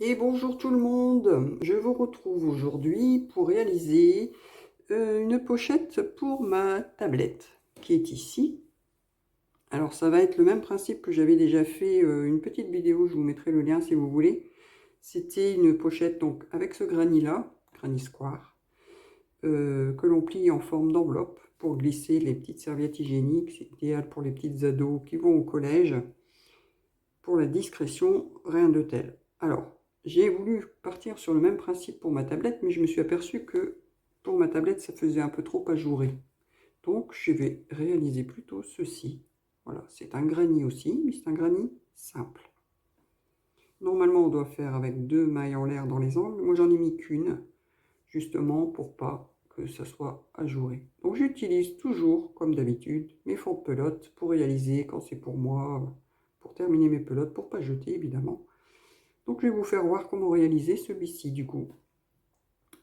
Et bonjour tout le monde, je vous retrouve aujourd'hui pour réaliser une pochette pour ma tablette qui est ici. Alors ça va être le même principe que j'avais déjà fait une petite vidéo, je vous mettrai le lien si vous voulez. C'était une pochette donc avec ce granny là, Granny Square, que l'on plie en forme d'enveloppe pour glisser les petites serviettes hygiéniques. C'est idéal pour les petites ados qui vont au collège. Pour la discrétion, rien de tel. Alors, j'ai voulu partir sur le même principe pour ma tablette, mais je me suis aperçu que pour ma tablette, ça faisait un peu trop ajouré. Donc, je vais réaliser plutôt ceci. Voilà, c'est un granny aussi, mais c'est un granny simple. Normalement, on doit faire avec 2 mailles en l'air dans les angles. Moi, j'en ai mis qu'une, justement pour pas que ça soit ajouré. Donc, j'utilise toujours, comme d'habitude, mes fonds de pelote pour réaliser quand c'est pour moi, pour terminer mes pelotes, pour pas jeter évidemment. Donc je vais vous faire voir comment réaliser celui-ci du coup.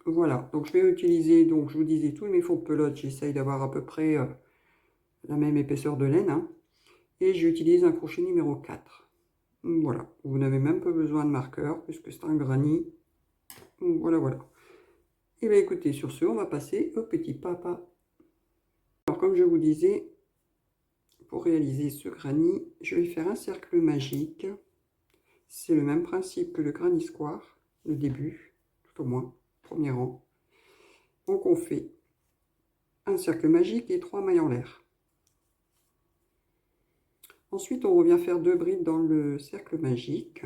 Voilà, donc je vais utiliser, donc je vous disais, tous mes fonds de pelote, j'essaye d'avoir à peu près la même épaisseur de laine. Hein, et j'utilise un crochet numéro 4. Voilà, vous n'avez même pas besoin de marqueur puisque c'est un granny. Voilà, voilà. Et bien écoutez, sur ce, on va passer au petit papa. Alors comme je vous disais, pour réaliser ce granny, je vais faire un cercle magique. C'est le même principe que le Granny Square, le début, tout au moins, premier rang. Donc on fait un cercle magique et 3 mailles en l'air. Ensuite, on revient faire 2 brides dans le cercle magique.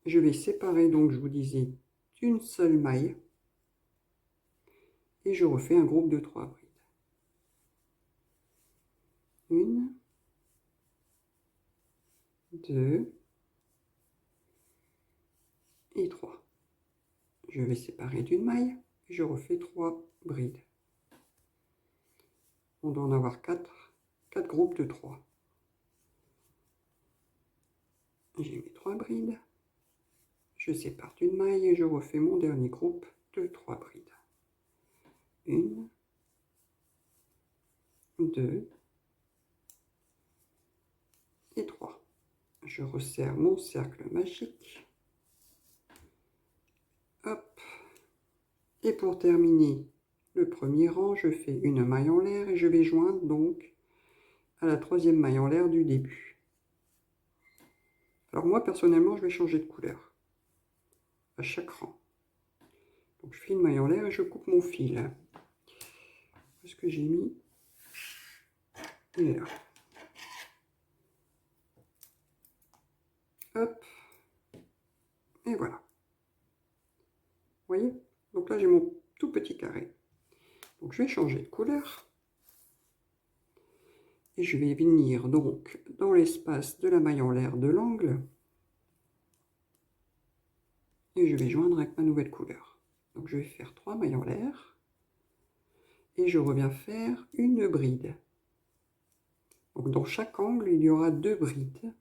Je vais séparer, donc je vous disais, d'une seule maille. Et je refais un groupe de 3 brides. 1, 2 et 3. Je vais séparer d'une maille et je refais 3 brides. On doit en avoir 4 groupes de 3. J'ai mis 3 brides. Je sépare d'une maille et je refais mon dernier groupe de 3 brides. 1, 2 et 3. Je resserre mon cercle magique. Hop. Et pour terminer le premier rang, je fais une maille en l'air et je vais joindre donc à la 3e maille en l'air du début. Alors moi, personnellement, je vais changer de couleur à chaque rang. Donc je fais une maille en l'air et je coupe mon fil. Ce que j'ai mis, il est là. Hop. Et voilà. Vous voyez? Donc là, j'ai mon tout petit carré. Donc je vais changer de couleur. Et je vais venir donc dans l'espace de la maille en l'air de l'angle. Et je vais joindre avec ma nouvelle couleur. Donc je vais faire 3 mailles en l'air. Et je reviens faire une bride. Donc dans chaque angle, il y aura 2 brides.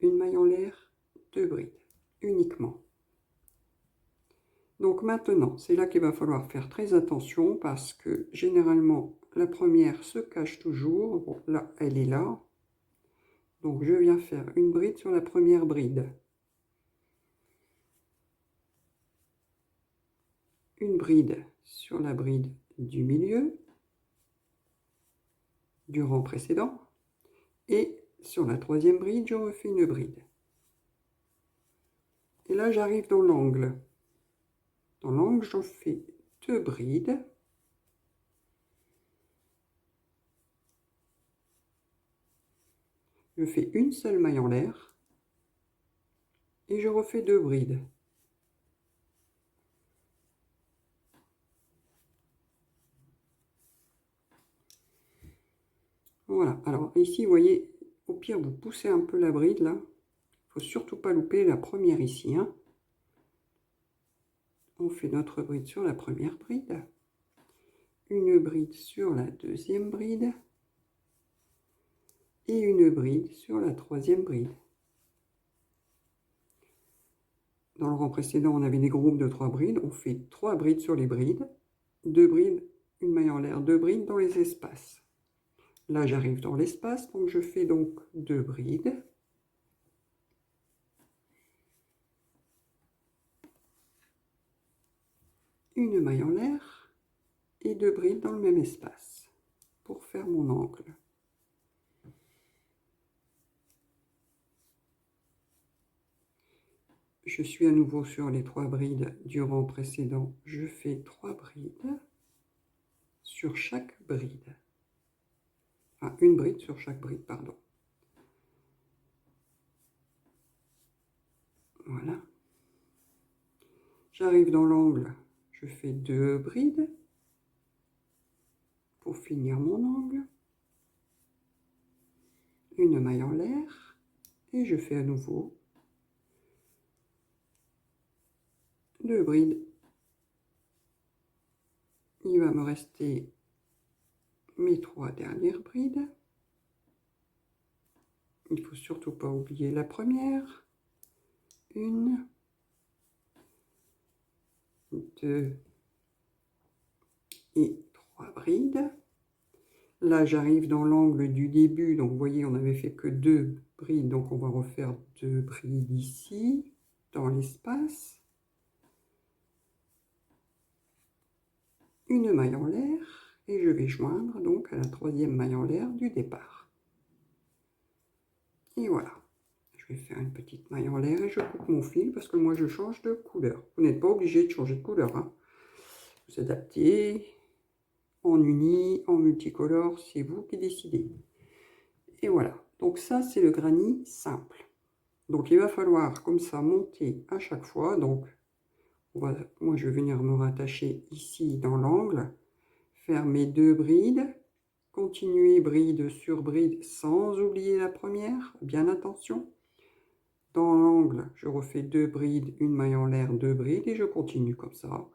Une maille en l'air, 2 brides, uniquement. Donc maintenant, c'est là qu'il va falloir faire très attention parce que généralement, la première se cache toujours. Bon, là, elle est là. Donc je viens faire une bride sur la première bride. Une bride sur la bride du milieu, du rang précédent. Et sur la 3e bride, je refais une bride. Et là, j'arrive dans l'angle. Dans l'angle, j'en fais 2 brides. Je fais une seule maille en l'air. Et je refais 2 brides. Voilà, alors ici, vous voyez, au pire, vous poussez un peu la bride, là. Il ne faut surtout pas louper la première ici. Hein. On fait notre bride sur la première bride. Une bride sur la 2e bride. Et une bride sur la 3e bride. Dans le rang précédent, on avait des groupes de 3 brides. On fait 3 brides sur les brides. 2 brides, une maille en l'air, 2 brides dans les espaces. Là, j'arrive dans l'espace, donc je fais donc 2 brides. Une maille en l'air et 2 brides dans le même espace pour faire mon angle. Je suis à nouveau sur les 3 brides du rang précédent. Je fais 3 brides sur chaque bride. Enfin, une bride sur chaque bride, pardon. Voilà. J'arrive dans l'angle, je fais 2 brides pour finir mon angle. Une maille en l'air et je fais à nouveau 2 brides. Il va me rester mes 3 dernières brides. Il ne faut surtout pas oublier la première. 1, 2 et 3 brides. Là, j'arrive dans l'angle du début. Donc, vous voyez, on n'avait fait que 2 brides. Donc, on va refaire 2 brides ici, dans l'espace. Une maille en l'air. Et je vais joindre donc à la 3e maille en l'air du départ. Et voilà. Je vais faire une petite maille en l'air et je coupe mon fil parce que moi, je change de couleur. Vous n'êtes pas obligé de changer de couleur, hein. Vous adaptez en uni, en multicolore, c'est vous qui décidez. Et voilà, donc ça c'est le granny simple. Donc il va falloir comme ça monter à chaque fois. Donc moi je vais venir me rattacher ici dans l'angle, faire mes 2 brides, continuer bride sur bride sans oublier la première, bien attention. Dans l'angle, je refais 2 brides, une maille en l'air, 2 brides et je continue comme ça.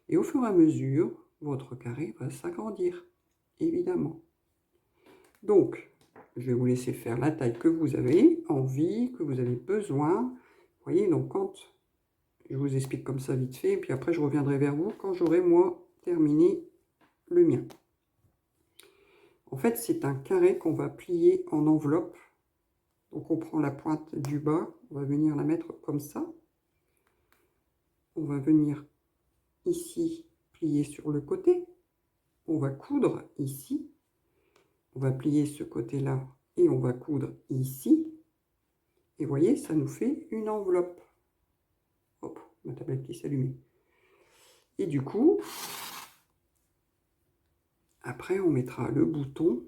Et au fur et à mesure, votre carré va s'agrandir, évidemment. Donc, je vais vous laisser faire la taille que vous avez envie, que vous avez besoin. Vous voyez, donc quand je vous explique comme ça vite fait, et puis après je reviendrai vers vous quand j'aurai moi terminé le mien. En fait, c'est un carré qu'on va plier en enveloppe. Donc on prend la pointe du bas, on va venir la mettre comme ça. On va venir ici plier sur le côté. On va coudre ici. On va plier ce côté-là et on va coudre ici. Et vous voyez, ça nous fait une enveloppe. Hop, ma tablette qui s'allume. Et du coup, après on mettra le bouton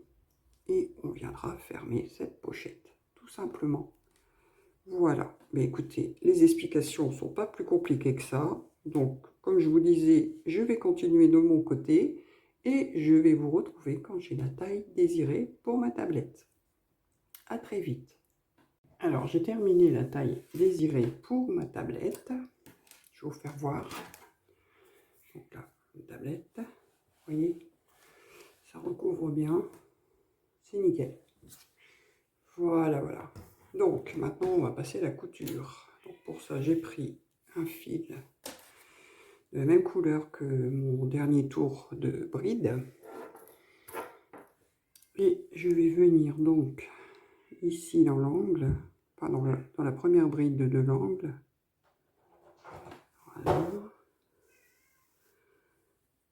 et on viendra fermer cette pochette, tout simplement. Voilà, mais écoutez, les explications ne sont pas plus compliquées que ça. Donc, comme je vous disais, je vais continuer de mon côté et je vais vous retrouver quand j'ai la taille désirée pour ma tablette. À très vite. Alors, j'ai terminé la taille désirée pour ma tablette. Je vais vous faire voir. Donc là, une tablette. Vous voyez, ça recouvre bien. C'est nickel. Voilà, voilà. Donc, maintenant, on va passer la couture. Donc, pour ça, j'ai pris un fil de la même couleur que mon dernier tour de bride. Et je vais venir donc ici dans l'angle, enfin dans la première bride de l'angle. Voilà.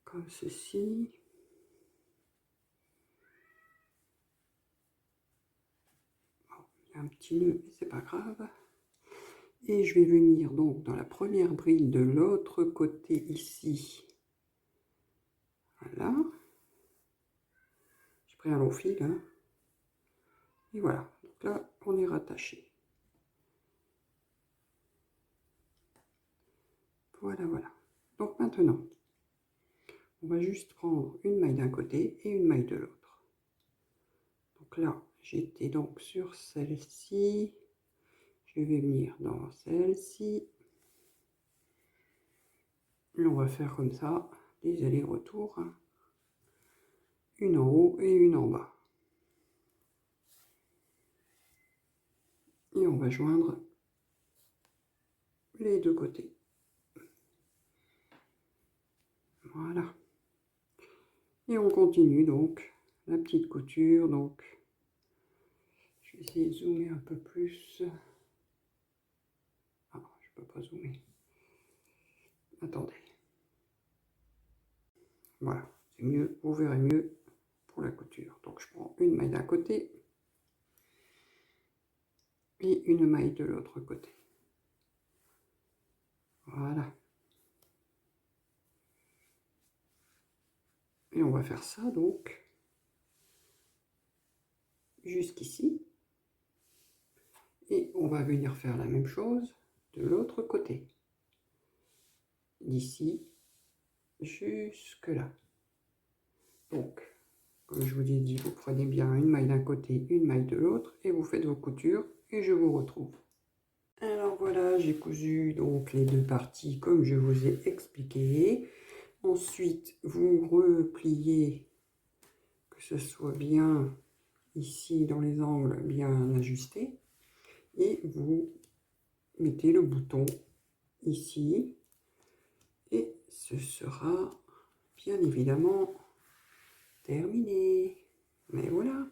Comme ceci. Bon, il y a un petit nœud, mais c'est pas grave. Et je vais venir donc dans la première bride de l'autre côté ici. Voilà. J'ai pris un long fil, hein. Et voilà. Donc là, on est rattaché. Voilà, voilà. Donc maintenant, on va juste prendre une maille d'un côté et une maille de l'autre. Donc là, j'étais donc sur celle-ci. Je vais venir dans celle-ci. Et on va faire comme ça, des allers-retours. Une en haut et une en bas. Et on va joindre les deux côtés. Voilà. Et on continue donc la petite couture. Donc, je vais essayer de zoomer un peu plus. Ah, je peux pas zoomer. Attendez. Voilà, c'est mieux, vous verrez mieux pour la couture. Donc, je prends une maille d'un côté et une maille de l'autre côté. Voilà. Et on va faire ça donc jusqu'ici. Et on va venir faire la même chose de l'autre côté. D'ici jusque là. Donc, comme je vous ai dit, vous prenez bien une maille d'un côté, une maille de l'autre et vous faites vos coutures et je vous retrouve. Alors voilà, j'ai cousu donc les deux parties comme je vous ai expliqué. Ensuite, vous repliez, que ce soit bien ici dans les angles bien ajustés. Et vous mettez le bouton ici. Et ce sera bien évidemment terminé. Mais voilà.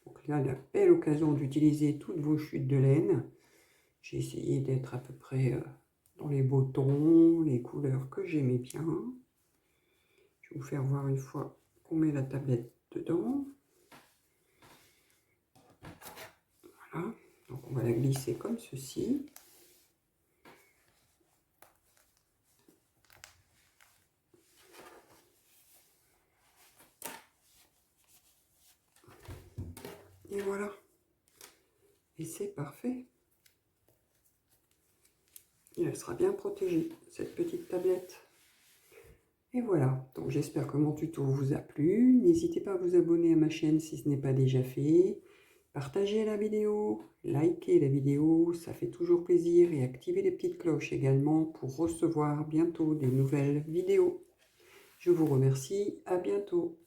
Donc là, la belle occasion d'utiliser toutes vos chutes de laine. J'ai essayé d'être à peu près dans les beaux tons, les couleurs que j'aimais bien. Je vais vous faire voir une fois qu'on met la tablette dedans. Voilà, donc on va la glisser comme ceci. Et voilà. Et c'est parfait. Et elle sera bien protégée, cette petite tablette. Et voilà, donc j'espère que mon tuto vous a plu. N'hésitez pas à vous abonner à ma chaîne si ce n'est pas déjà fait. Partagez la vidéo, likez la vidéo, ça fait toujours plaisir. Et activez les petites cloches également pour recevoir bientôt des nouvelles vidéos. Je vous remercie, à bientôt.